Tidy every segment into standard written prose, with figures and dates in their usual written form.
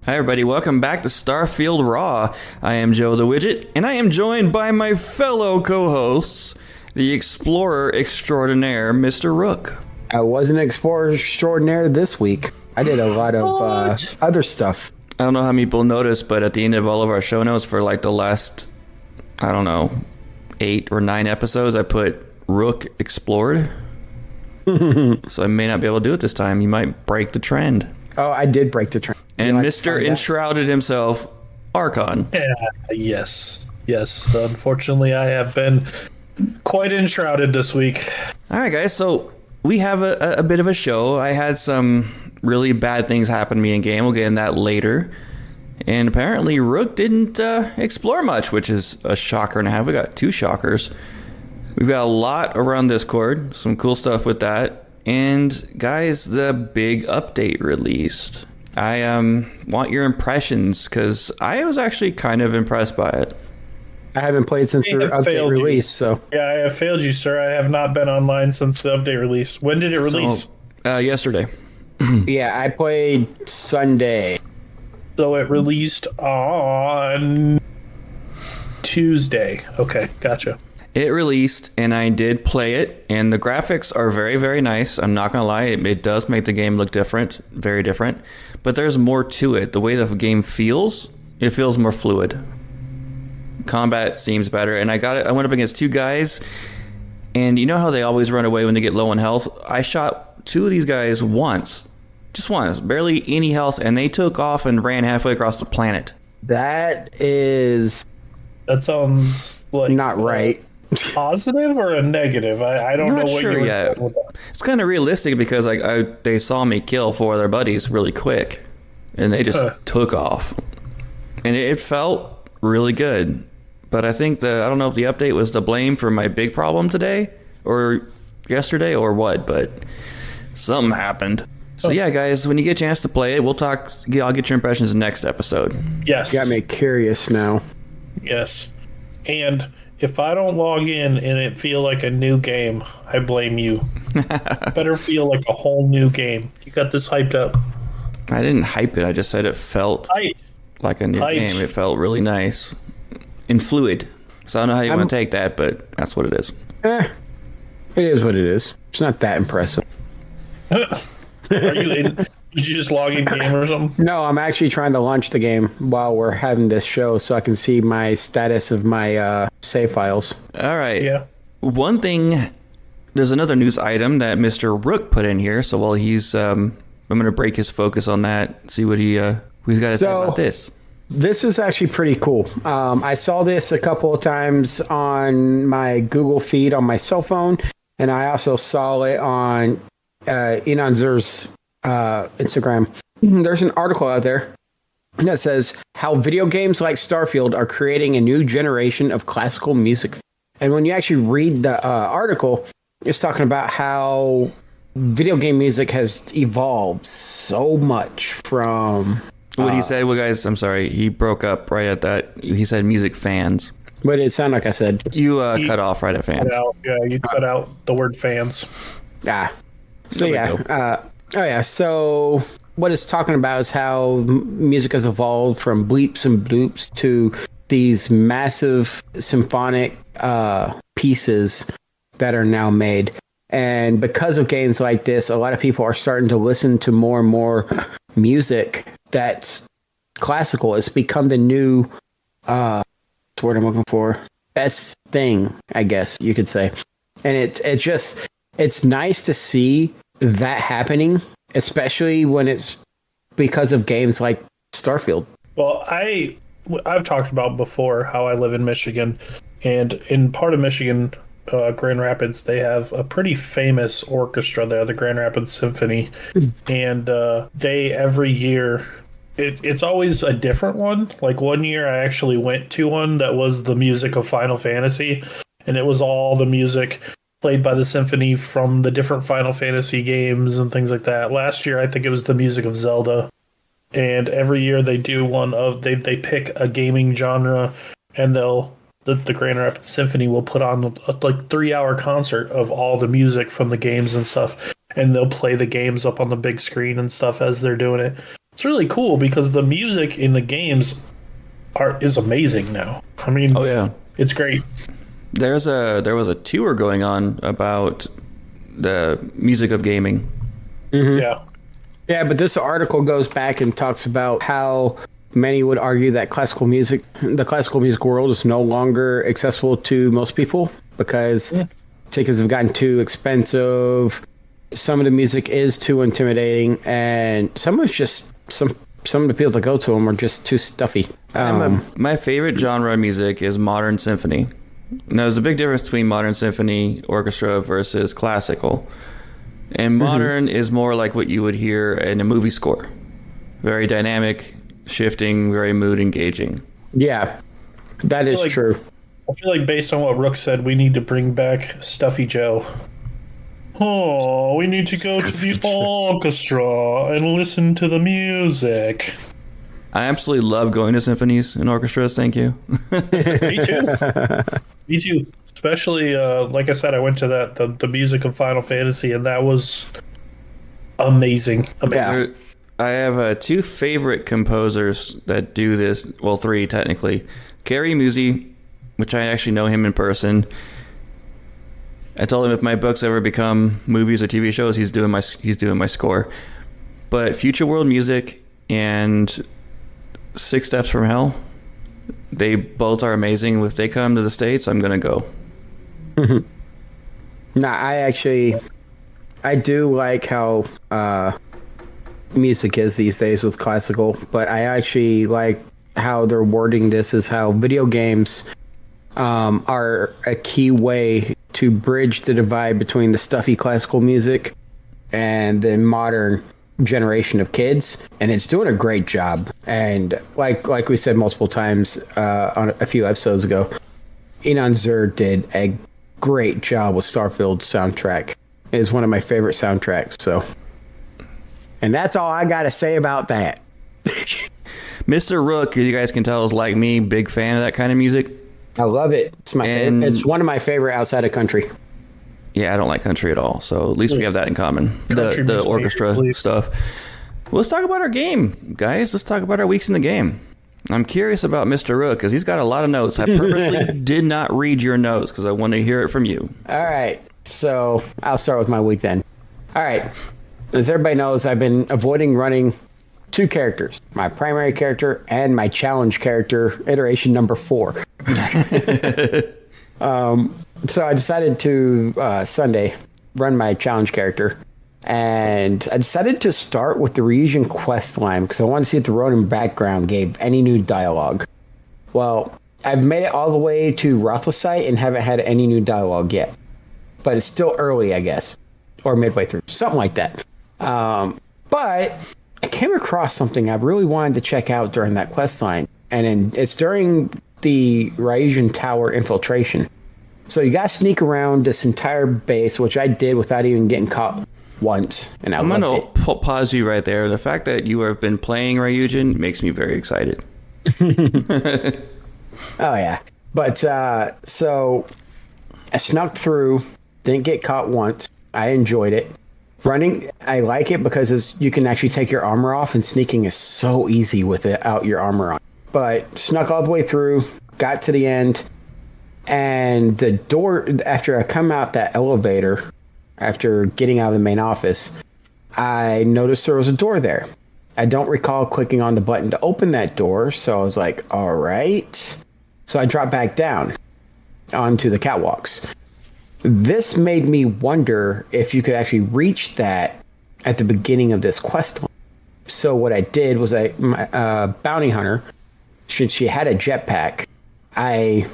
Hi everybody, welcome back to Starfield Raw. I am Joe the Wigit, and I am joined by my fellow co-hosts, the Explorer Extraordinaire, Mr. Rook. I wasn't an Explorer Extraordinaire this week. I did a lot of other stuff. I don't know how many people noticed, but at the end of all of our show notes for like the last, 8 or 9 episodes, I put Rook Explored. So I may not be able to do it this time. You might break the trend. Oh, I did break the trend. And Mr. Enshrouded himself, Archon. Yeah, yes. Unfortunately, I have been quite enshrouded this week. All right, guys. So we have a bit of a show. I had some really bad things happen to me in game. We'll get in that later. And apparently, Rook didn't explore much, which is a shocker and a half. We got 2 shockers. We've got a lot around Discord. Some cool stuff with that. And guys, the big update released. I want your impressions because I was actually kind of impressed by it. I haven't played since the update release, so yeah, I have failed you, sir. I have not been online since the update release. When did it release? Yesterday. Yeah, I played Sunday. So it released on Tuesday. Okay, gotcha. It released, and I did play it, and the graphics are very, very nice. I'm not going to lie. It does make the game look different, very different. But there's more to it. The way the game feels, it feels more fluid. Combat seems better, and I went up against 2 guys, and you know how they always run away when they get low on health? I shot 2 of these guys once. Just once. Barely any health, and they took off and ran halfway across the planet. That sounds like not right. Positive or a negative? I don't know what sure you yet. It's kind of realistic because they saw me kill 4 of their buddies really quick, and they just took off, and it felt really good. But I think I don't know if the update was to blame for my big problem today or yesterday or what, but something happened. So yeah, guys, when you get a chance to play it, we'll talk. I'll get your impressions next episode. Yes, got me curious now. Yes, and if I don't log in and it feel like a new game, I blame you. Better feel like a whole new game. You got this hyped up. I didn't hype it. I just said it felt like a new game. It felt really nice and fluid. So I don't know how you want to take that, but that's what it is. It is what it is. It's not that impressive. Are you in? Did you just log in game or something? No, I'm actually trying to launch the game while we're having this show so I can see my status of my save files. All right. Yeah. One thing, there's another news item that Mr. Rook put in here. So while he's, I'm going to break his focus on that, see what he's got to say about this. This is actually pretty cool. I saw this a couple of times on my Google feed on my cell phone, and I also saw it on Enon Zer's Instagram. There's an article out there that says how video games like Starfield are creating a new generation of classical music. And when you actually read the article, it's talking about how video game music has evolved so much from what he said. Well, guys, I'm sorry, he broke up right at that. He said music fans. But it sounded like I said. You cut off right at fans. You cut out the word fans. So yeah. So what it's talking about is how music has evolved from bleeps and bloops to these massive symphonic pieces that are now made. And because of games like this, a lot of people are starting to listen to more and more music that's classical. It's become the new what's the word I'm looking for? Best thing, I guess you could say. And it's nice to see that happening, especially when it's because of games like Starfield. Well, I've talked about before how I live in Michigan, and in part of Michigan, Grand Rapids, they have a pretty famous orchestra there, the Grand Rapids Symphony, and they every year, it's always a different one. Like one year I actually went to one that was the music of Final Fantasy, and it was all the music played by the symphony from the different Final Fantasy games and things like that. Last year, I think it was the music of Zelda. And every year they do one of, they pick a gaming genre, and the Grand Rapids Symphony will put on a 3-hour concert of all the music from the games and stuff. And they'll play the games up on the big screen and stuff as they're doing it. it's really cool because the music in the games is amazing now. I mean, oh yeah, it's great. There was a tour going on about the music of gaming. Mm-hmm. Yeah. Yeah, but this article goes back and talks about how many would argue that the classical music world is no longer accessible to most people because tickets have gotten too expensive. Some of the music is too intimidating, and some of it's just some of the people that go to them are just too stuffy. My favorite genre of music is modern symphony. Now, there's a big difference between modern symphony orchestra versus classical. And modern is more like what you would hear in a movie score. Very dynamic, shifting, very mood engaging. Yeah, that is true. I feel like based on what Rook said, we need to bring back Stuffy Joe. Oh, we need to go to the orchestra and listen to the music. I absolutely love going to symphonies and orchestras, thank you. Me too. Me too. Especially, like I said, I went to the music of Final Fantasy, and that was amazing. Yeah. I have two favorite composers that do this. Well, three technically. Gary Musi, which I actually know him in person. I told him if my books ever become movies or TV shows, he's doing my score. But Future World Music and Six Steps from Hell, they both are amazing. If they come to the States, I'm gonna go. No, I do like how music is these days with classical, but I actually like how they're wording this is how video games are a key way to bridge the divide between the stuffy classical music and the modern generation of kids, and it's doing a great job. And like we said multiple times on a few episodes ago, Enon Zur did a great job with Starfield soundtrack. It is one of my favorite soundtracks. So, and that's all I got to say about that. Mr. Rook, as you guys can tell, is like me, big fan of that kind of music. I love it. It's it's one of my favorite outside of country. Yeah, I don't like country at all. So at least we have that in common. The orchestra stuff. Well, let's talk about our game, guys. Let's talk about our weeks in the game. I'm curious about Mr. Rook because he's got a lot of notes. I purposely did not read your notes because I want to hear it from you. All right. So I'll start with my week then. All right. As everybody knows, I've been avoiding running two characters, my primary character and my challenge character, iteration number 4. So I decided to Sunday run my challenge character, and I decided to start with the Ryujin quest line because I wanted to see if the Ronin background gave any new dialogue. Well, I've made it all the way to Rothlesite and haven't had any new dialogue yet, but it's still early, I guess, or midway through, something like that. But I came across something I really wanted to check out during that quest line, and it's during the Ryujin Tower infiltration. So you gotta sneak around this entire base, which I did without even getting caught once, and I'm gonna pause you right there. The fact that you have been playing Ryujin makes me very excited. Oh yeah, but so I snuck through, didn't get caught once. I enjoyed it. Running, I like it because you can actually take your armor off, and sneaking is so easy without your armor on. But snuck all the way through, got to the end, and the door, after I come out that elevator, after getting out of the main office, I noticed there was a door there. I don't recall clicking on the button to open that door, so I was like, all right. So I dropped back down onto the catwalks. This made me wonder if you could actually reach that at the beginning of this quest line. So what I did was my bounty hunter, she had a jetpack. I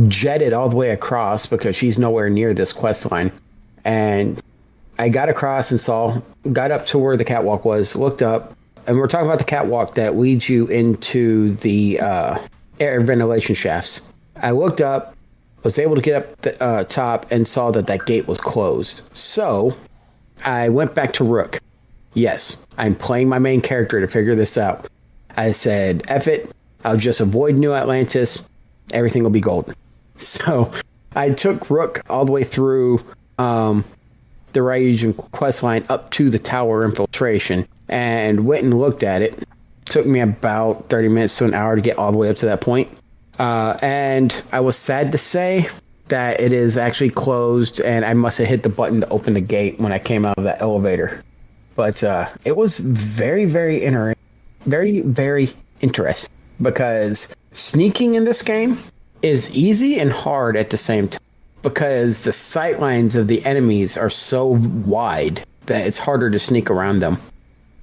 jetted all the way across because she's nowhere near this quest line. And I got across and got up to where the catwalk was, looked up, and we're talking about the catwalk that leads you into the air ventilation shafts. I looked up, was able to get up the top, and saw that gate was closed. So I went back to Rook. Yes, I'm playing my main character to figure this out. I said, F it, I'll just avoid New Atlantis. Everything will be golden. So I took Rook all the way through the Ryujin quest line up to the tower infiltration. and went and looked at it. Took me about 30 minutes to an hour to get all the way up to that point. And I was sad to say that it is actually closed, and I must have hit the button to open the gate when I came out of that elevator. But it was very, very very interesting, because sneaking in this game is easy and hard at the same time, because the sight lines of the enemies are so wide that it's harder to sneak around them,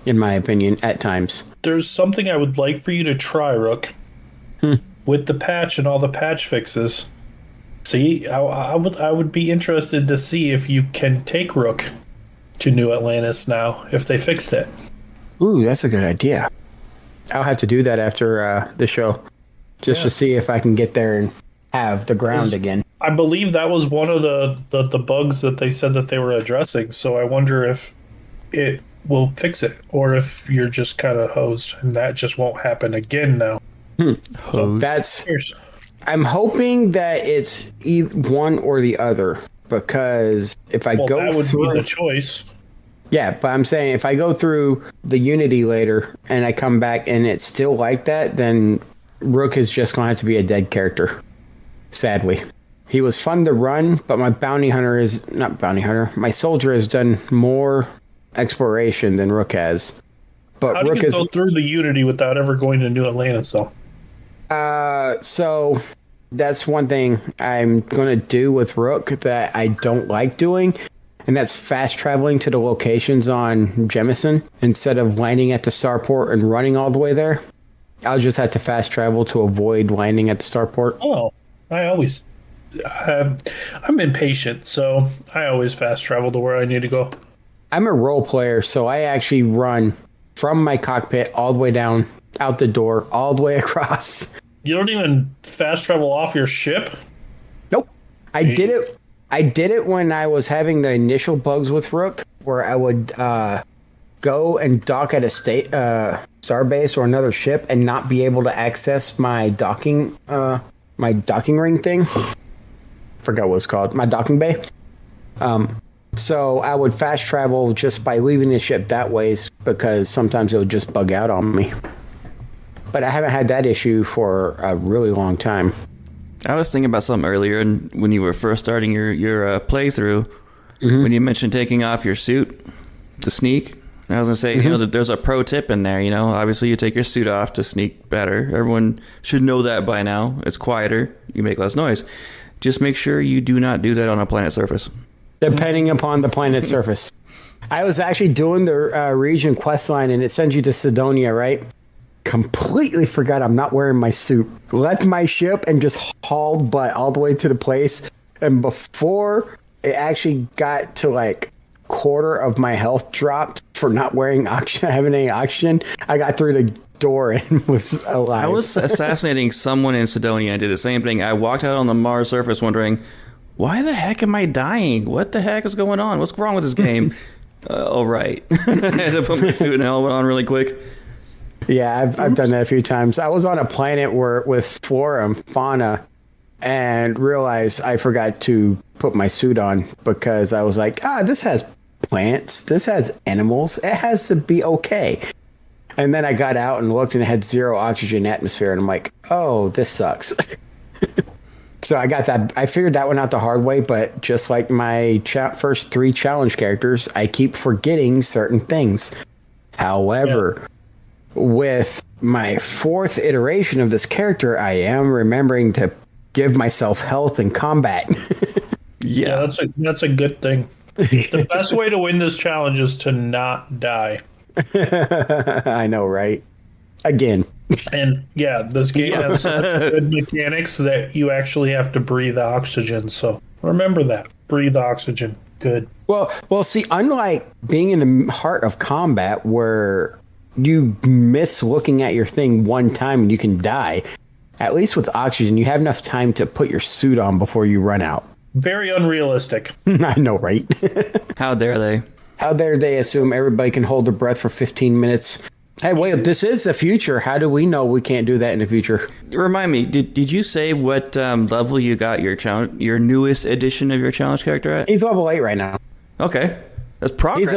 in my opinion, at times. There's something I would like for you to try, Rook. With the patch and all the patch fixes. See, I would be interested to see if you can take Rook to New Atlantis now, if they fixed it. Ooh, that's a good idea. I'll have to do that after the show, just to see if I can get there and have the ground again. I believe that was one of the bugs that they said that they were addressing, so I wonder if it will fix it, or if you're just kind of hosed, and that just won't happen again now. So I'm hoping that it's one or the other, because if I go that would through be the choice. Yeah, but I'm saying if I go through the Unity later and I come back and it's still like that, then Rook is just going to have to be a dead character. Sadly. He was fun to run, but my my soldier has done more exploration than Rook has. But How do you go through the Unity without ever going to New Atlantis, though? So that's one thing I'm going to do with Rook that I don't like doing. And that's fast traveling to the locations on Jemison instead of landing at the starport and running all the way there. I'll just have to fast travel to avoid landing at the starport. Oh, I'm impatient, so I always fast travel to where I need to go. I'm a role player, so I actually run from my cockpit all the way down, out the door, all the way across. You don't even fast travel off your ship? Nope. I did it when I was having the initial bugs with Rook, where I would go and dock at a starbase or another ship and not be able to access my docking ring thing. Forgot what it's called. My docking bay. So I would fast travel just by leaving the ship that way, because sometimes it would just bug out on me. But I haven't had that issue for a really long time. I was thinking about something earlier, and when you were first starting your playthrough, when you mentioned taking off your suit to sneak, I was going to say, you know, that there's a pro tip in there. You know, obviously you take your suit off to sneak better. Everyone should know that by now. It's quieter. You make less noise. Just make sure you do not do that on a planet surface. Depending upon the planet surface. I was actually doing the region quest line, and it sends you to Sidonia, right? Completely forgot I'm not wearing my suit. Left my ship and just hauled butt all the way to the place. And before it actually got to like quarter of my health dropped for not wearing oxygen, having any oxygen, I got through the door and was alive. I was assassinating someone in Sidonia. I did the same thing. I walked out on the Mars surface wondering, why the heck am I dying? What the heck is going on? What's wrong with this game? Oh, right. I had to put my suit and helmet on really quick. Yeah, I've done that a few times. I was on a planet with flora and fauna and realized I forgot to put my suit on because I was like, this has plants. This has animals. It has to be okay. And then I got out and looked and it had 0 oxygen atmosphere. And I'm like, oh, this sucks. So I got that. I figured that one out the hard way. But just like my first 3 challenge characters, I keep forgetting certain things. However, with my 4th iteration of this character, I am remembering to give myself health in combat. Yeah, that's a good thing. The best way to win this challenge is to not die. I know, right? Again. And yeah, this game has such good mechanics that you actually have to breathe oxygen. So remember that. Breathe oxygen. Good. Well, see, unlike being in the heart of combat where you miss looking at your thing one time and you can die, at least with oxygen, you have enough time to put your suit on before you run out. Very unrealistic. I know, right? How dare they? How dare they assume everybody can hold their breath for 15 minutes? Hey, wait, this is the future. How do we know we can't do that in the future? Remind me, did you say what level you got your newest edition of your challenge character at? He's level 8 right now. Okay. That's progress.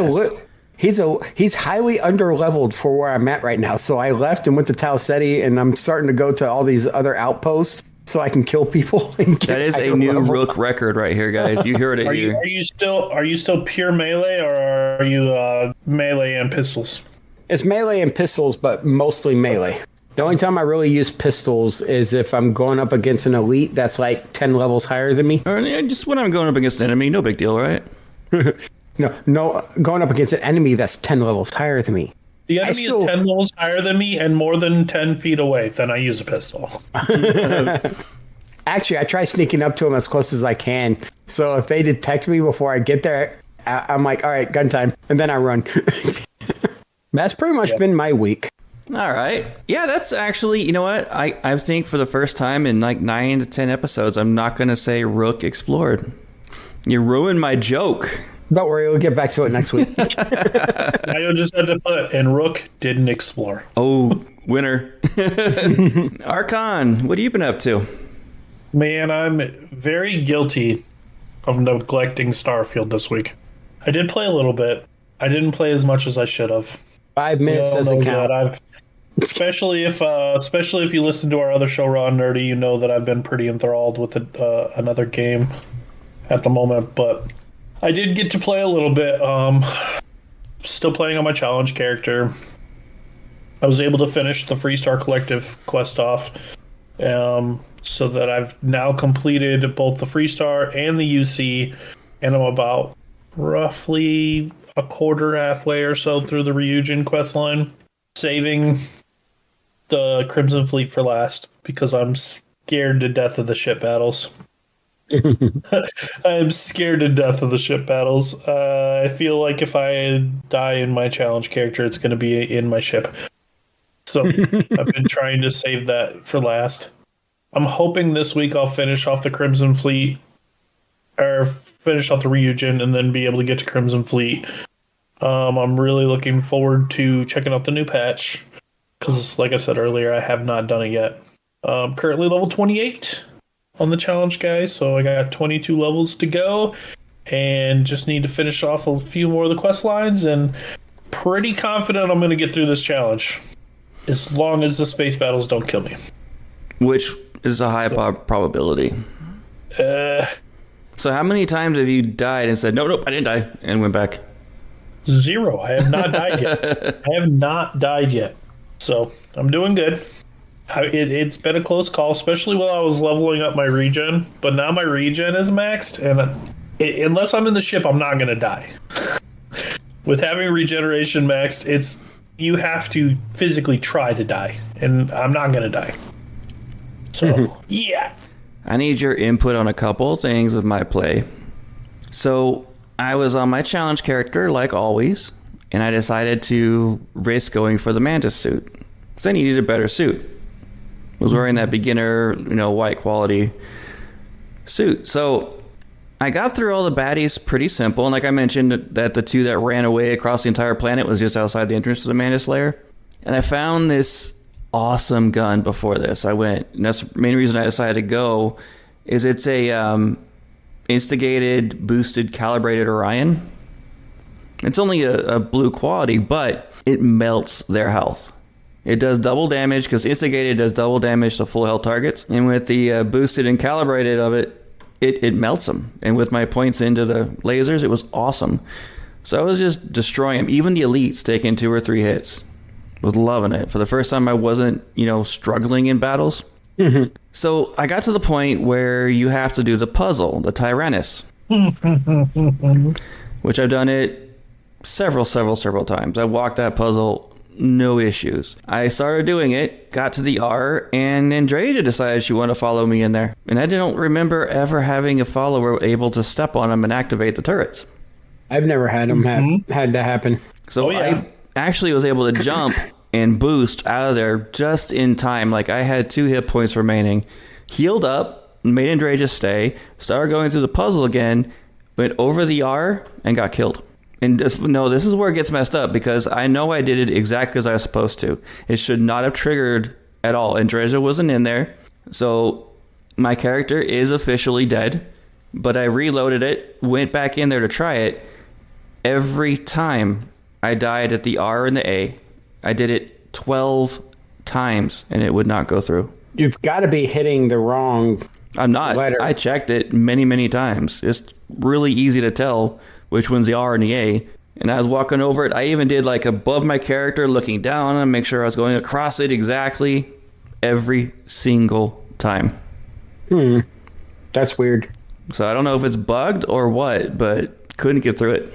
he's highly underleveled for where I'm at right now. So I left and went to Tau Ceti, and I'm starting to go to all these other outposts so I can kill people. That is a new Rook record right here, guys. You heard it here. Are you still pure melee, or are you melee and pistols? It's melee and pistols, but mostly melee. The only time I really use pistols is if I'm going up against an elite that's like 10 levels higher than me. Or just when I'm going up against an enemy, no big deal, right? No, going up against an enemy that's 10 levels higher than me. The enemy is 10 levels higher than me and more than 10 feet away, then I use a pistol. Actually, I try sneaking up to them as close as I can. So if they detect me before I get there, I'm like, all right, gun time. And then I run. That's pretty much been my week. All right. Yeah, that's actually, you know what? I think for the first time in like 9 to 10 episodes, I'm not going to say Rook explored. You ruined my joke. Don't worry, we'll get back to it next week. Now you'll just have to put, and Rook didn't explore. Oh, winner. Archon, what have you been up to? Man, I'm very guilty of neglecting Starfield this week. I did play a little bit. I didn't play as much as I should have. 5 minutes doesn't count. Especially if you listen to our other show, Raw and Nerdy, you know that I've been pretty enthralled with another game at the moment. But I did get to play a little bit. Still playing on my challenge character. I was able to finish the Freestar Collective quest off, so that I've now completed both the Freestar and the UC, and I'm about roughly a quarter, halfway or so through the Ryujin quest line, saving the Crimson Fleet for last because I'm scared to death of the ship battles. I am scared to death of the ship battles. I feel like if I die in my challenge character, it's going to be in my ship. So I've been trying to save that for last. I'm hoping this week I'll finish off the Crimson Fleet, or finish off the Ryujin, and then be able to get to Crimson Fleet. I'm really looking forward to checking out the new patch, because like I said earlier, I have not done it yet. Currently level 28 on the challenge, guys, so I got 22 levels to go, and just need to finish off a few more of the quest lines, and pretty confident I'm going to get through this challenge, as long as the space battles don't kill me. Which is a high probability. So how many times have you died and said, nope, I didn't die, and went back? 0. I have not died yet. I have not died yet. So I'm doing good. It's been a close call, especially while I was leveling up my regen. But now my regen is maxed, and unless I'm in the ship, I'm not going to die. With having regeneration maxed, you have to physically try to die, and I'm not going to die. So, yeah. I need your input on a couple of things with my play. So I was on my challenge character, like always, and I decided to risk going for the Mantis suit, because I needed a better suit. I was wearing that beginner, white quality suit. So I got through all the baddies pretty simple, and like I mentioned, that the 2 that ran away across the entire planet was just outside the entrance to the Mantis lair. And I found this awesome gun before this. I went, and that's the main reason I decided to go, is it's a instigated, boosted, calibrated Orion. It's only a blue quality, but it melts their health. It does double damage, because instigated does double damage to full health targets, and with the boosted and calibrated of it melts them. And with my points into the lasers, it was awesome. So I was just destroying them. Even the elites taking 2 or 3 hits. Was loving it. For the first time, I wasn't, struggling in battles. Mm-hmm. So I got to the point where you have to do the puzzle, the Tyrannus, which I've done it several times. I walked that puzzle, no issues. I started doing it, got to the R, and Andrea decided she wanted to follow me in there. And I don't remember ever having a follower able to step on them and activate the turrets. I've never had them had that happen. So I actually was able to jump and boost out of there just in time. Like, I had 2 hit points remaining, healed up, made Andrea just stay, started going through the puzzle again, went over the R, and got killed. And this is where it gets messed up, because I know I did it exactly as I was supposed to. It should not have triggered at all. Andrea wasn't in there, so my character is officially dead. But I reloaded it, went back in there to try it. Every time I died at the R and the A. I did it 12 times, and it would not go through. You've got to be hitting the wrong I'm not. letter. I checked it many, many times. It's really easy to tell which one's the R and the A. And I was walking over it. I even did like above my character, looking down and make sure I was going across it exactly every single time. That's weird. So I don't know if it's bugged or what, but couldn't get through it.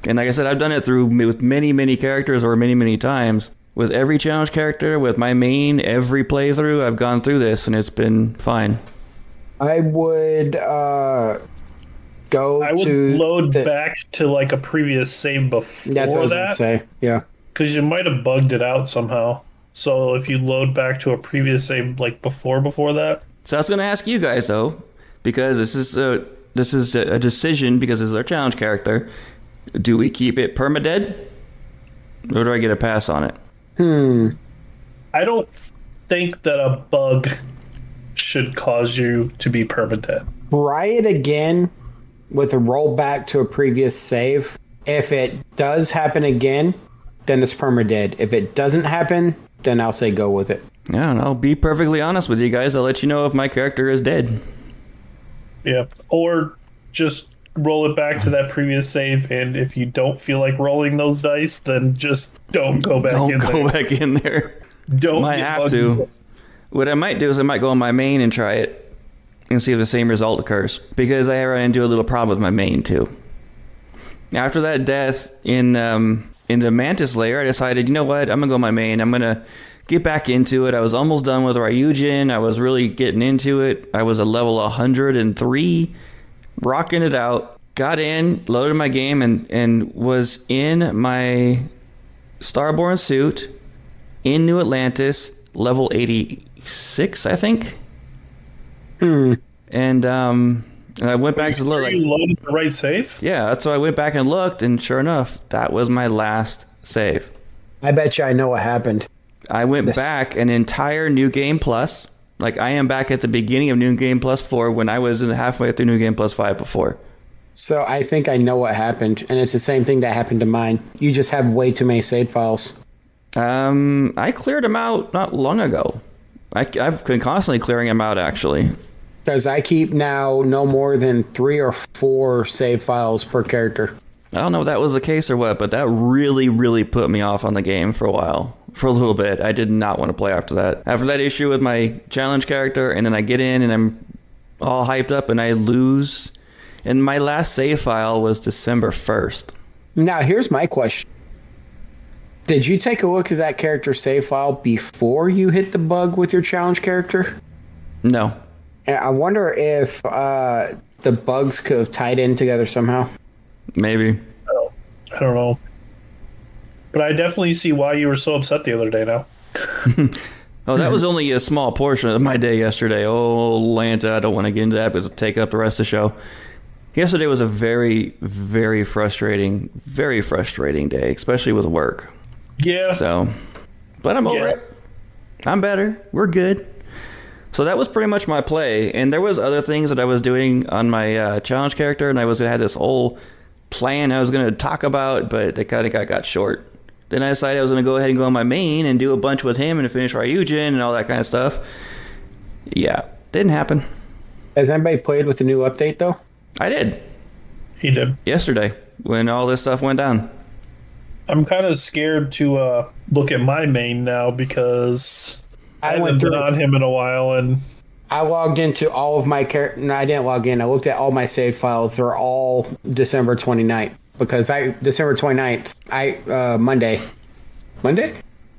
And like I said, I've done it with many, many characters or many, many times. With every challenge character, with my main, every playthrough, I've gone through this, and it's been fine. I would load back to like a previous save before that's what I was that. Gonna say. Yeah. Because you might have bugged it out somehow. So if you load back to a previous save like before that. So I was going to ask you guys, though, because this is a decision, because this is our challenge character. Do we keep it permadead? Or do I get a pass on it? I don't think that a bug should cause you to be permadead. Try it again with a rollback to a previous save. If it does happen again, then it's permadead. If it doesn't happen, then I'll say go with it. Yeah, and I'll be perfectly honest with you guys. I'll let you know if my character is dead. Yeah, or just roll it back to that previous save, and if you don't feel like rolling those dice, then just don't go back in there. Don't go back in there. Don't might have to. What I might do is I might go on my main and try it and see if the same result occurs, because I ran into a little problem with my main too. After that death in the Mantis layer, I decided, you know what, I'm gonna go on my main. I'm gonna get back into it. I was almost done with R.A.W. I was really getting into it. I was a level 103, rocking it out. Got in, loaded my game, and was in my Starborn suit in New Atlantis, level 86, I think. And I went back to look. Like, you loaded the right save? Yeah, that's why I went back and looked, and sure enough, that was my last save. I bet you I know what happened. I went back an entire New Game Plus. Like, I am back at the beginning of New Game Plus 4 when I was halfway through New Game Plus 5 before. So I think I know what happened, and it's the same thing that happened to mine. You just have way too many save files. I cleared them out not long ago. I've been constantly clearing them out, actually. Because I keep now no more than 3 or 4 save files per character. I don't know if that was the case or what, but that really, really put me off on the game for a while. For a little bit. I did not want to play after that. After that issue with my challenge character, and then I get in and I'm all hyped up and I lose. And my last save file was December 1st. Now, here's my question. Did you take a look at that character's save file before you hit the bug with your challenge character? No. And I wonder if the bugs could have tied in together somehow. Maybe. I don't know. But I definitely see why you were so upset the other day now. Oh, that was only a small portion of my day yesterday. Oh, Lanta, I don't want to get into that because it'll take up the rest of the show. Yesterday was a very, very frustrating day, especially with work. Yeah. So, but I'm over it. I'm better. We're good. So that was pretty much my play. And there was other things that I was doing on my challenge character, and I had this whole plan I was going to talk about, but it kind of got short. Then I decided I was going to go ahead and go on my main and do a bunch with him and finish R.A.W. and all that kind of stuff. Yeah, didn't happen. Has anybody played with the new update, though? I did. He did. Yesterday, when all this stuff went down. I'm kind of scared to look at my main now because I haven't been on him in a while, and I logged into all of my characters. No, I didn't log in. I looked at all my save files. They're all December 29th. Because December 29th,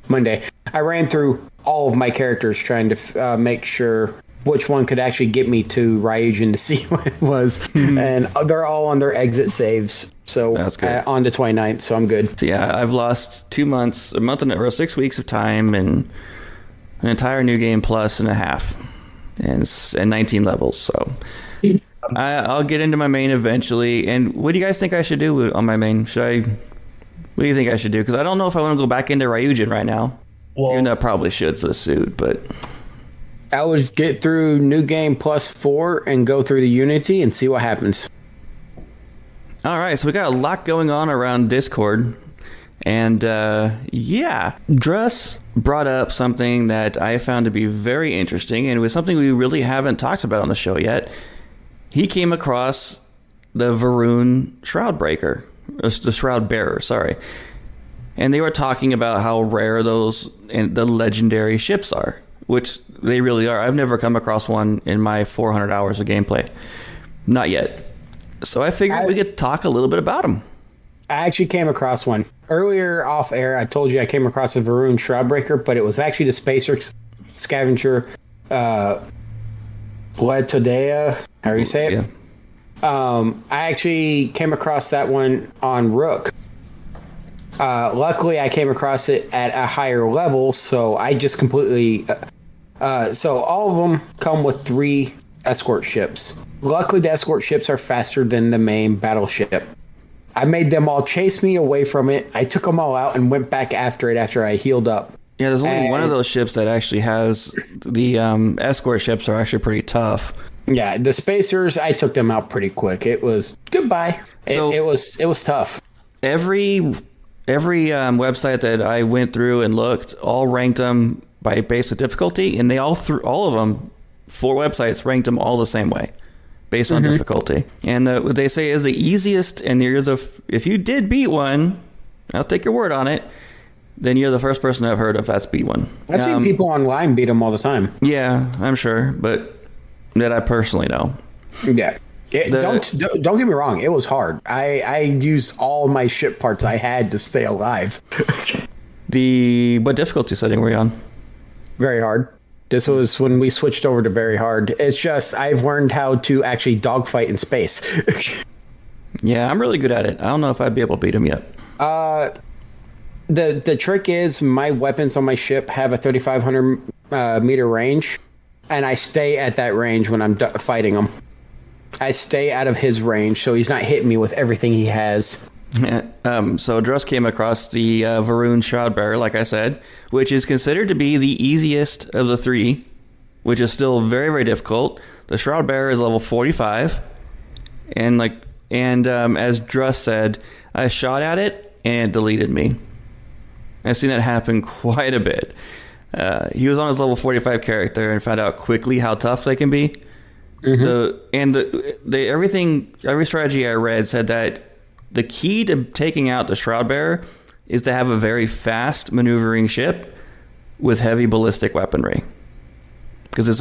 Monday, I ran through all of my characters trying to make sure which one could actually get me to R.A.W. to see what it was. And they're all on their exit saves. So that's good. On the 29th, so I'm good. So yeah, I've lost 2 months, a month or 6 weeks of time, and an entire New Game Plus and a half, and 19 levels, so... I'll get into my main eventually. And what do you guys think I should do on my main? What do you think I should do? Because I don't know if I want to go back into R.A.W. right now. Well, even though I probably should for the suit, but... I would get through New Game Plus 4 and go through the Unity and see what happens. All right, so we got a lot going on around Discord. And yeah, Druss brought up something that I found to be very interesting, and it was something we really haven't talked about on the show yet. He came across the Varun Shroudbreaker, the Shroud Bearer, sorry. And they were talking about how rare those and the legendary ships are, which they really are. I've never come across one in my 400 hours of gameplay. Not yet. So I figured we could talk a little bit about them. I actually came across one. Earlier off air, I told you I came across a Varun Shroudbreaker, but it was actually the Spacer Scavenger Bletodea, how do you say it? Yeah. I actually came across that one on Rook. Luckily, I came across it at a higher level, so I just completely... so all of them come with 3 escort ships. Luckily, the escort ships are faster than the main battleship. I made them all chase me away from it. I took them all out and went back after it after I healed up. Yeah, there's only one of those ships that actually has... The escort ships are actually pretty tough. Yeah, the Spacers, I took them out pretty quick. It was goodbye. It was tough. Every website that I went through and looked all ranked them by basic difficulty, and they all of them, 4 websites ranked them all the same way based on difficulty. And what they say is the easiest, and if you did beat one, I'll take your word on it, then you're the first person I've heard of that's beat one. I've seen people online beat them all the time. Yeah, I'm sure, but that I personally know. Yeah. Don't get me wrong. It was hard. I used all my ship parts I had to stay alive. What difficulty setting were you on? Very hard. This was when we switched over to very hard. It's just I've learned how to actually dogfight in space. Yeah, I'm really good at it. I don't know if I'd be able to beat him yet. The trick is my weapons on my ship have a 3,500 meter range, and I stay at that range when I'm fighting him. I stay out of his range, so he's not hitting me with everything he has. So Druss came across the Varun Shroudbearer, like I said, which is considered to be the easiest of the 3, which is still very, very difficult. The Shroudbearer is level 45, and as Druss said, I shot at it and it deleted me. I've seen that happen quite a bit. He was on his level 45 character and found out quickly how tough they can be. Every strategy I read said that the key to taking out the Shroudbearer is to have a very fast maneuvering ship with heavy ballistic weaponry, because it's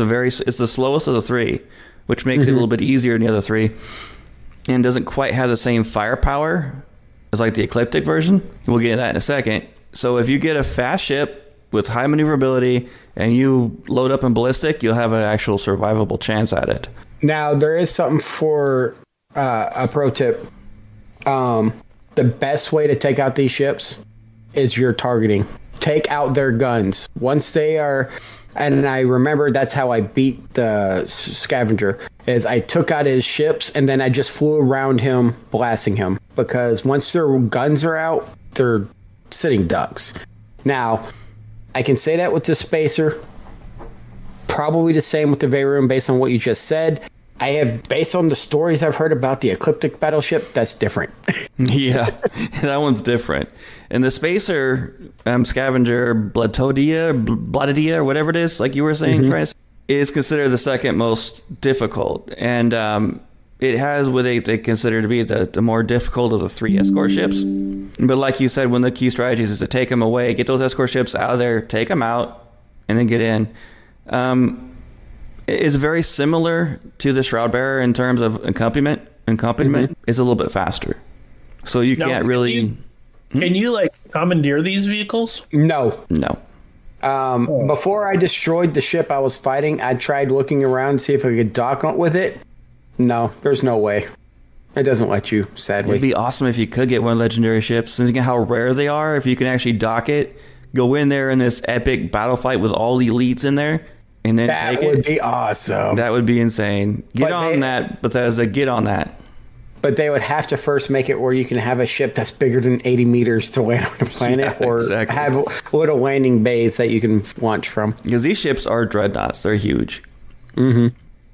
the slowest of the 3, which makes it a little bit easier than the other 3, and doesn't quite have the same firepower as like the Ecliptic version. We'll get into that in a second. So if you get a fast ship with high maneuverability and you load up in ballistic, you'll have an actual survivable chance at it. Now, there is something for a pro tip. The best way to take out these ships is your targeting. Take out their guns. Once they are... And I remember that's how I beat the Scavenger, is I took out his ships and then I just flew around him, blasting him. Because once their guns are out, they're sitting ducks. Now, I can say that with the Spacer. Probably the same with the Varun based on what you just said. I have, based on the stories I've heard about the Ecliptic battleship, that's different. Yeah, that one's different. And the Spacer Scavenger Bletodea, or whatever it is, like you were saying, Chris, is considered the second most difficult. And it has what they consider to be the more difficult of the 3 escort ships. But like you said, one of the key strategies is to take them away, get those escort ships out of there, take them out, and then get in. It's very similar to the Shroudbearer in terms of accompaniment. Is a little bit faster. So you can't really... Can you, like, commandeer these vehicles? No. Before I destroyed the ship I was fighting, I tried looking around to see if I could dock with it. No, there's no way. It doesn't let you, sadly. It'd be awesome if you could get one of the legendary ships. Since how rare they are, if you can actually dock it, go in there in this epic battle fight with all the elites in there, and then take it. That would be awesome. That would be insane. Get on that, Bethesda. Get on that. But they would have to first make it where you can have a ship that's bigger than 80 meters to land on a planet, or have little landing bays that you can launch from. Because these ships are dreadnoughts. They're huge.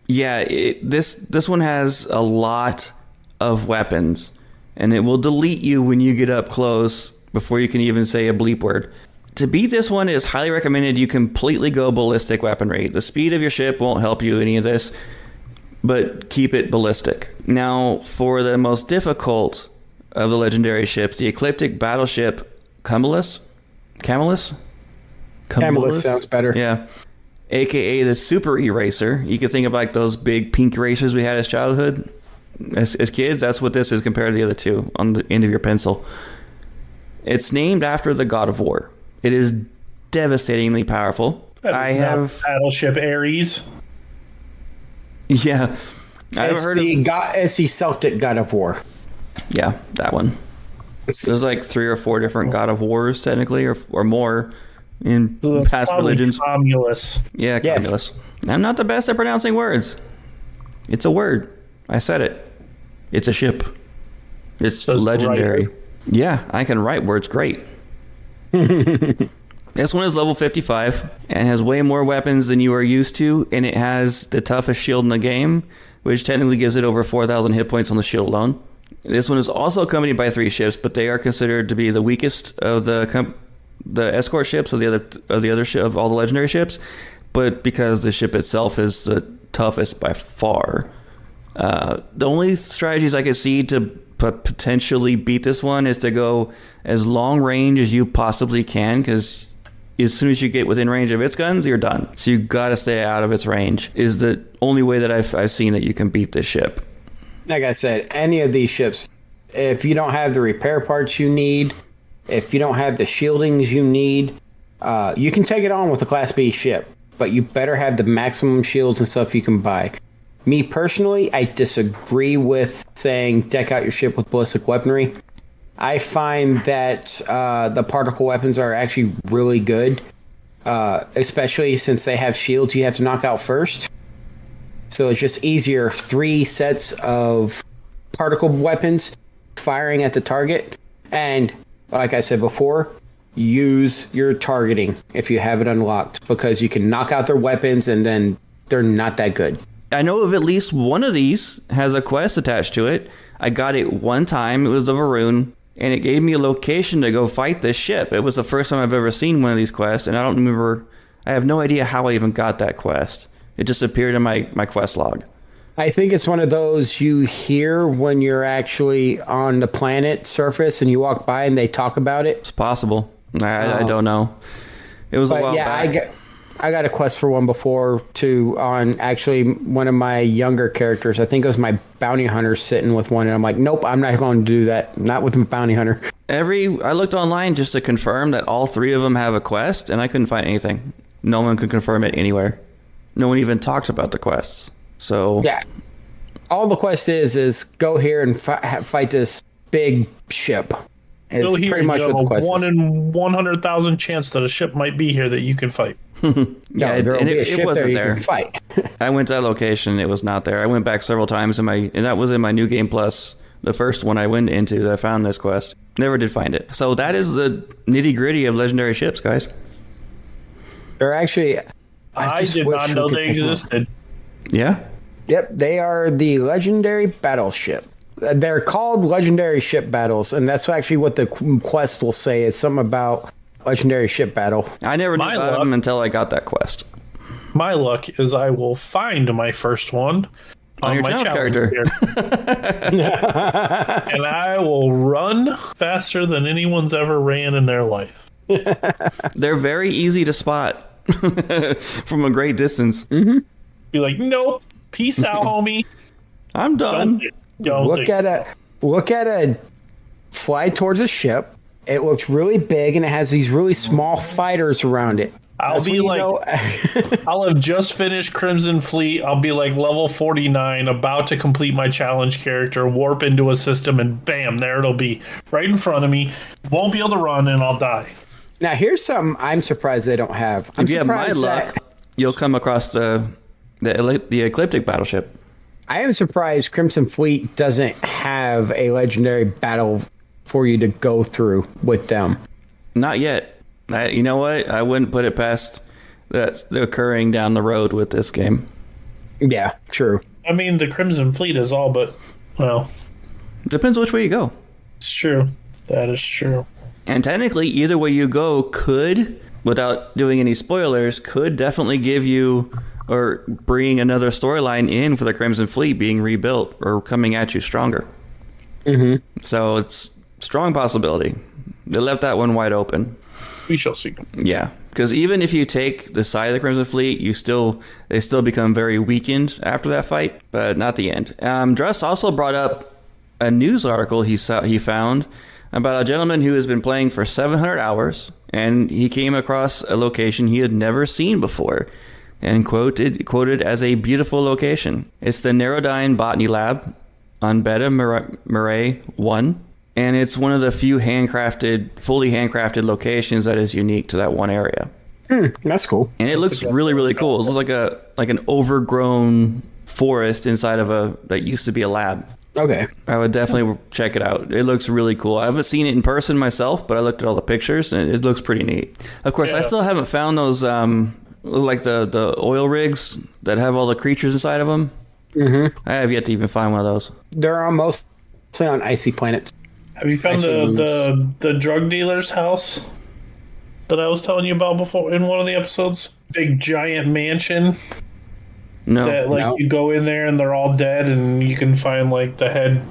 Yeah, this one has a lot of weapons, and it will delete you when you get up close before you can even say a bleep word. To beat this one, it is highly recommended you completely go ballistic weaponry. The speed of your ship won't help you any of this, but keep it ballistic. Now, for the most difficult of the legendary ships, the Ecliptic battleship Camelus sounds better. Yeah. AKA the Super Eraser. You could think of like those big pink erasers we had as childhood. As kids, that's what this is compared to the other two on the end of your pencil. It's named after the god of war. It is devastatingly powerful. I have Battleship Ares. Yeah. I haven't heard of it's the Celtic god of war. Yeah, that one. There's like 3 or 4 different god of wars technically, or more in past religions. Comulus. Yeah, Comulus. I'm not the best at pronouncing words. It's a word. I said it. It's a ship. It's legendary. Yeah, I can write words great. This one is level 55 and has way more weapons than you are used to, and it has the toughest shield in the game, which technically gives it over 4,000 hit points on the shield alone. This one is also accompanied by 3 ships, but they are considered to be the weakest of the escort ships of all the legendary ships. But because the ship itself is the toughest by far, the only strategies I could see to potentially beat this one is to go as long range as you possibly can, because as soon as you get within range of its guns, you're done. So you gotta stay out of its range. Is the only way that I've seen that you can beat this ship. Like I said, any of these ships, if you don't have the repair parts you need, if you don't have the shieldings you need, you can take it on with a Class B ship, but you better have the maximum shields and stuff you can buy. Me personally, I disagree with saying deck out your ship with ballistic weaponry. I find that the particle weapons are actually really good, especially since they have shields you have to knock out first. So it's just easier. 3 sets of particle weapons firing at the target. And like I said before, use your targeting if you have it unlocked, because you can knock out their weapons and then they're not that good. I know of at least one of these has a quest attached to it. I got it one time. It was the Varun, and it gave me a location to go fight this ship. It was the first time I've ever seen one of these quests, and I don't remember. I have no idea how I even got that quest. It just appeared in my quest log. I think it's one of those you hear when you're actually on the planet surface and you walk by and they talk about it. It's possible. I don't know. It was a while back. I got a quest for one before, too, on actually one of my younger characters. I think it was my bounty hunter sitting with one, and I'm like, nope, I'm not going to do that. Not with a bounty hunter. I looked online just to confirm that all 3 of them have a quest, and I couldn't find anything. No one could confirm it anywhere. No one even talks about the quests. So yeah, all the quest is go here and fight this big ship. It's so pretty much what the quest is. 1 in 100,000 chance that a ship might be here that you can fight. Yeah, it wasn't there. Fight. I went to that location. It was not there. I went back several times and that was in my New Game Plus, the first one I went into that I found this quest. Never did find it. So that is the nitty gritty of legendary ships, guys. They're actually. I did not know they existed. Yeah. Yep, they are the legendary battleship. They're called legendary ship battles, and that's actually what the quest will say. It's something about legendary ship battle. I never knew about them until I got that quest. My luck is I will find my first one on your my challenge character. And I will run faster than anyone's ever ran in their life. They're very easy to spot from a great distance. Mm-hmm. Be like, nope, peace out, homie. I'm done. Look at a fly towards a ship. It looks really big, and it has these really small fighters around it. I'll be like, I'll have just finished Crimson Fleet. I'll be like level 49, about to complete my challenge character, warp into a system, and bam, there it'll be right in front of me. Won't be able to run, and I'll die. Now, here's something I'm surprised they don't have. If you have my luck, you'll come across the Ecliptic battleship. I am surprised Crimson Fleet doesn't have a legendary battle for you to go through with them. Not yet. You know what? I wouldn't put it past the occurring down the road with this game. Yeah, true. I mean, the Crimson Fleet is all but, well... Depends which way you go. It's true. That is true. And technically, either way you go could, without doing any spoilers, could definitely give you or bring another storyline in for the Crimson Fleet being rebuilt or coming at you stronger. Mm-hmm. So it's strong possibility. They left that one wide open. We shall see. Yeah, because even if you take the side of the Crimson Fleet, they still become very weakened after that fight, but not the end. Druss also brought up a news article he found about a gentleman who has been playing for 700 hours, and he came across a location he had never seen before, and quoted as a beautiful location. It's the Narodine Botany Lab on Beta Marae 1, and it's one of the few fully handcrafted locations that is unique to that one area. That's cool. And it looks really, really cool. It looks like an overgrown forest inside of that used to be a lab. Okay. I would definitely check it out. It looks really cool. I haven't seen it in person myself, but I looked at all the pictures, and it looks pretty neat. Of course, I still haven't found those, like the oil rigs that have all the creatures inside of them. Mm-hmm. I have yet to even find one of those. They're almost on icy planets. Have you found the drug dealer's house that I was telling you about before in one of the episodes? Big giant mansion. No. That you go in there and they're all dead, and you can find like the head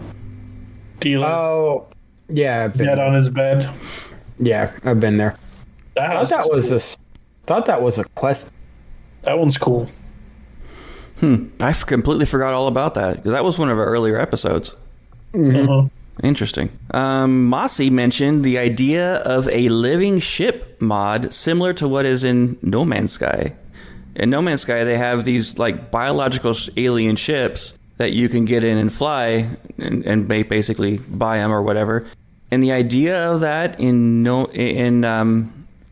dealer. Oh, yeah, dead on his bed. Yeah, I've been there. Thought that was a quest. That one's cool. I completely forgot all about that, because that was one of our earlier episodes. Mm-hmm. Interesting. Mossy mentioned the idea of a living ship mod similar to what is in No Man's Sky. In No Man's Sky, they have these like biological alien ships that you can get in and fly and basically buy them or whatever. And the idea of that in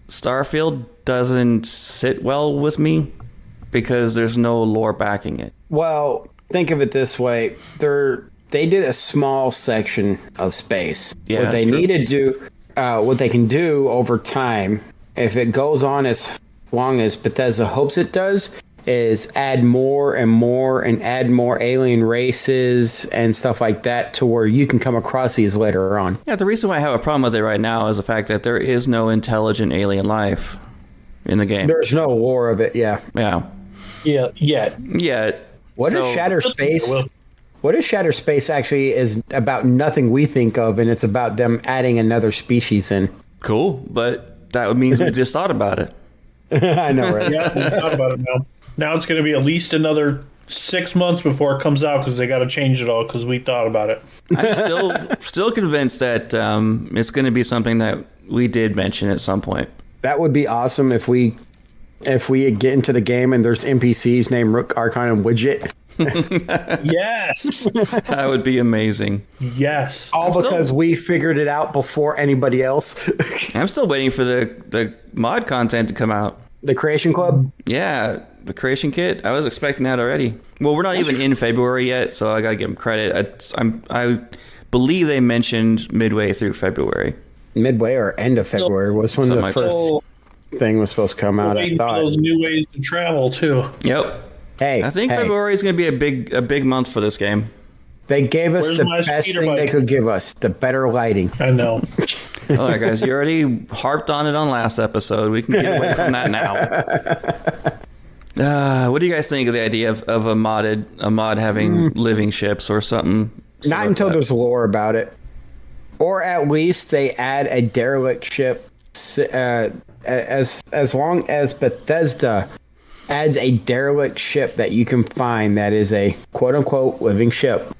Starfield doesn't sit well with me because there's no lore backing it. Well, think of it this way: they did a small section of space. Yeah, what they need to do, what they can do over time, if it goes on as long as Bethesda hopes it does, is add more and more and add more alien races and stuff like that to where you can come across these later on. Yeah, the reason why I have a problem with it right now is the fact that there is no intelligent alien life in the game. There's no lore of it, yeah. Yeah. Yeah, yet. What is Shatter Space? What if Shatter Space actually is about nothing we think of, and it's about them adding another species in? Cool, but that means we just thought about it. I know, right? Yeah, we thought about it now. Now it's going to be at least another 6 months before it comes out because they got to change it all because we thought about it. I'm still convinced that it's going to be something that we did mention at some point. That would be awesome if we get into the game and there's NPCs named Rook, Archon, and Wigit. Yes. That would be amazing. Yes. All because we figured it out before anybody else. I'm still waiting for the mod content to come out. The Creation Club? Yeah, the Creation Kit. I was expecting that already. Well, we're not even in February yet, so I got to give them credit. I believe they mentioned midway through February. Midway or end of February was when the first thing was supposed to come out, I thought. Those new ways to travel, too. Yep. Hey, I think February is going to be a big month for this game. They gave us the best thing they could give us, the better lighting. I know. All right, guys, you already harped on it on last episode. We can get away from that now. What do you guys think of the idea of a mod having living ships or something? Not until there's lore about it. Or at least they add a derelict ship as long as Bethesda adds a derelict ship that you can find that is a quote-unquote living ship,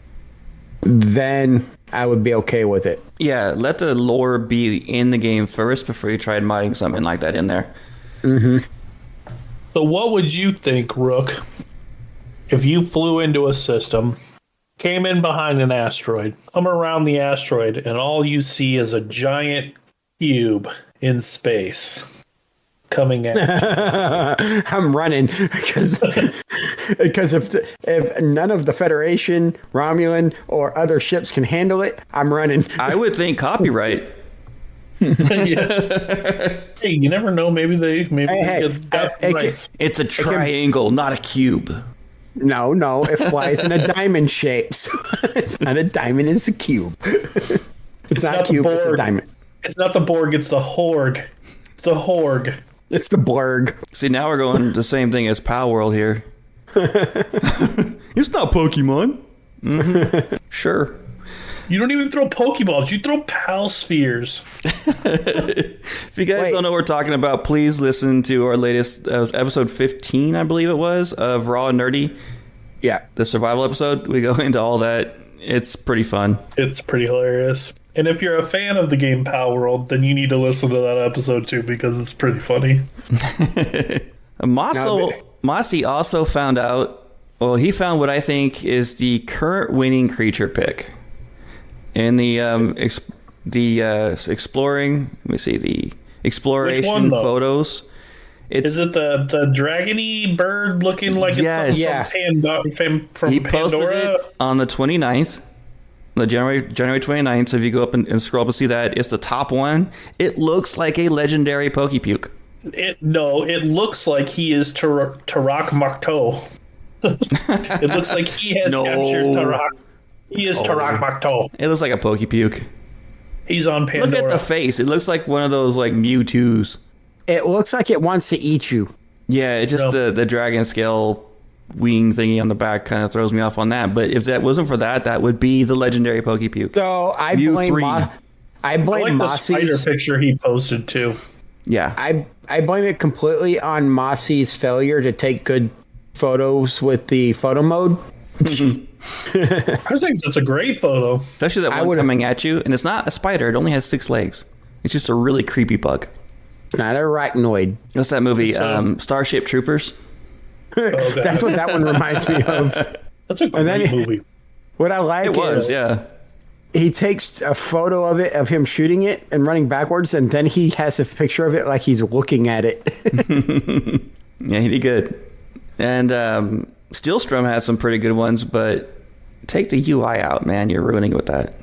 then I would be okay with it. Yeah, let the lore be in the game first before you try modding something like that in there. Mm-hmm. So what would you think, Rook, if you flew into a system, came in behind an asteroid, come around the asteroid, and all you see is a giant cube in space coming at you? I'm running because if none of the Federation, Romulan, or other ships can handle it, I'm running. I would think copyright. Yeah. Hey, you never know. Maybe they got rights. It's a triangle, not a cube. No, it flies in a diamond shape. So it's not a diamond; it's a cube. It's not a cube; it's a diamond. It's not the Borg, it's the Horg. It's the Horg. It's the Blurg. See, now we're going the same thing as Pal World here. It's not Pokemon. Mm-hmm. Sure. You don't even throw Pokeballs. You throw Pal Spheres. If you guys don't know what we're talking about, please listen to our latest episode 15, I believe it was, of Raw and Nerdy. Yeah. The survival episode. We go into all that. It's pretty fun. It's pretty hilarious. And if you're a fan of the game Pal World, then you need to listen to that episode too, because it's pretty funny. Mossy also found out, well, he found what I think is the current winning creature pick. In the exploring, let me see, the exploration photos. Is it the dragony bird looking like it's from he Pandora? Posted it on the 29th, the January 29th. So if you go up and scroll up and see that, it's the top one. It looks like a legendary Pokepuke. It looks like he is Tarak Makto. It looks like he has captured Tarak. He is Tarak Makto. It looks like a Pokepuke. He's on Pandora. Look at the face. It looks like one of those like Mewtwo's. It looks like it wants to eat you. Yeah, it's just the dragon scale wing thingy on the back kind of throws me off on that. But if that wasn't for that, that would be the legendary Pokepuke. So I blame Mossy's spider picture he posted too. Yeah. I blame it completely on Mossy's failure to take good photos with the photo mode. I think that's a great photo. Especially that one coming at you. And it's not a spider. It only has 6 legs. It's just a really creepy bug. It's not an arachnoid. What's that movie? Starship Troopers? Okay. That's what that one reminds me of. That's a great movie. What I like he takes a photo of it, of him shooting it and running backwards, and then he has a picture of it like he's looking at it. Yeah, he did good. And Steelstrom has some pretty good ones, but take the UI out, man. You're ruining it with that.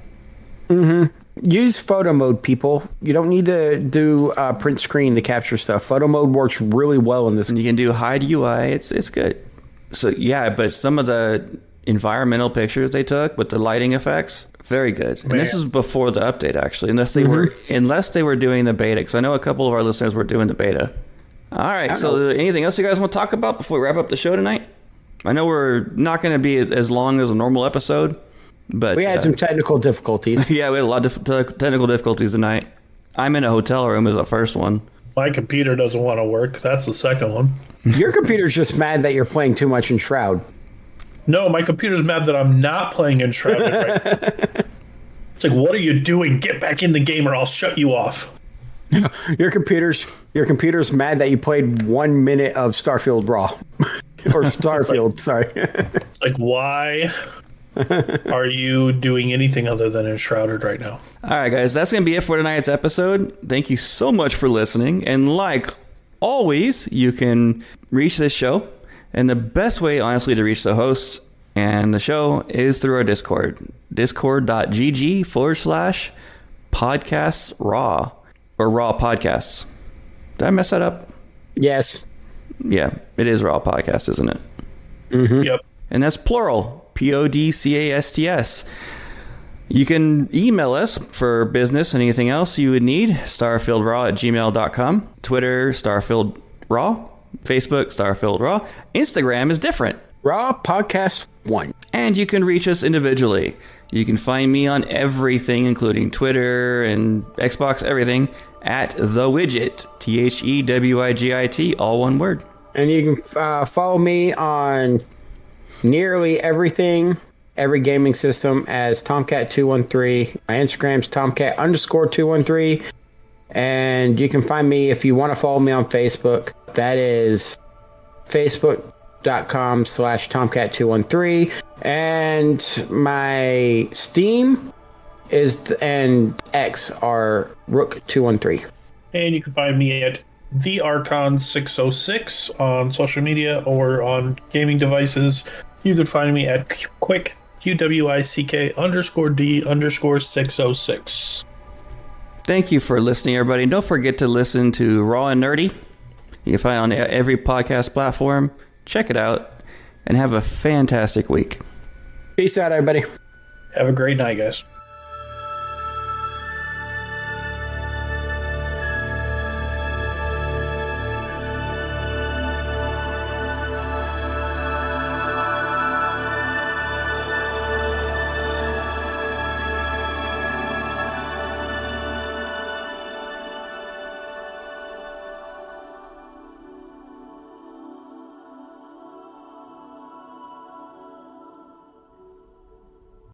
Mm-hmm. Use photo mode, people. You don't need to do print screen to capture stuff. Photo mode works really well in this. You can do hide UI. It's good. So yeah, but some of the environmental pictures they took with the lighting effects, very good. And this is before the update, actually, unless they were doing the beta. Because I know a couple of our listeners were doing the beta. All right. So anything else you guys want to talk about before we wrap up the show tonight? I know we're not going to be as long as a normal episode. But we had some technical difficulties. Yeah, we had a lot of technical difficulties tonight. I'm in a hotel room is the first one. My computer doesn't want to work. That's the second one. Your computer's just mad that you're playing too much in Shroud. No, my computer's mad that I'm not playing in Shroud. It's like, what are you doing? Get back in the game or I'll shut you off. Your computer's mad that you played 1 minute of Starfield Raw. Or Starfield, sorry. It's like, why are you doing anything other than Enshrouded right now? All right, guys, that's going to be it for tonight's episode. Thank you so much for listening. And like always, you can reach this show. And the best way, honestly, to reach the hosts and the show is through our Discord. Discord.gg/podcasts raw or raw podcasts. Did I mess that up? Yes. Yeah, it is raw podcast, isn't it? Mm-hmm. Yep. And that's plural. PODCASTS. You can email us for business and anything else you would need. StarfieldRaw@gmail.com. Twitter, Starfield Raw. Facebook, Starfield Raw. Instagram is different. Raw Podcast 1. And you can reach us individually. You can find me on everything, including Twitter and Xbox, everything, at The Wigit. THEWIGIT, all one word. And you can follow me on nearly everything, every gaming system as Tomcat213. My Instagram's Tomcat_213. And you can find me if you want to follow me on Facebook. That is Facebook.com/Tomcat213. And my Steam and X are Rook213. And you can find me at the Archon 606 on social media or on gaming devices. You can find me at Quick QWICK_D_606. Thank you for listening, everybody. And don't forget to listen to Raw and Nerdy. You can find it on every podcast platform. Check it out and have a fantastic week. Peace out, everybody. Have a great night, guys.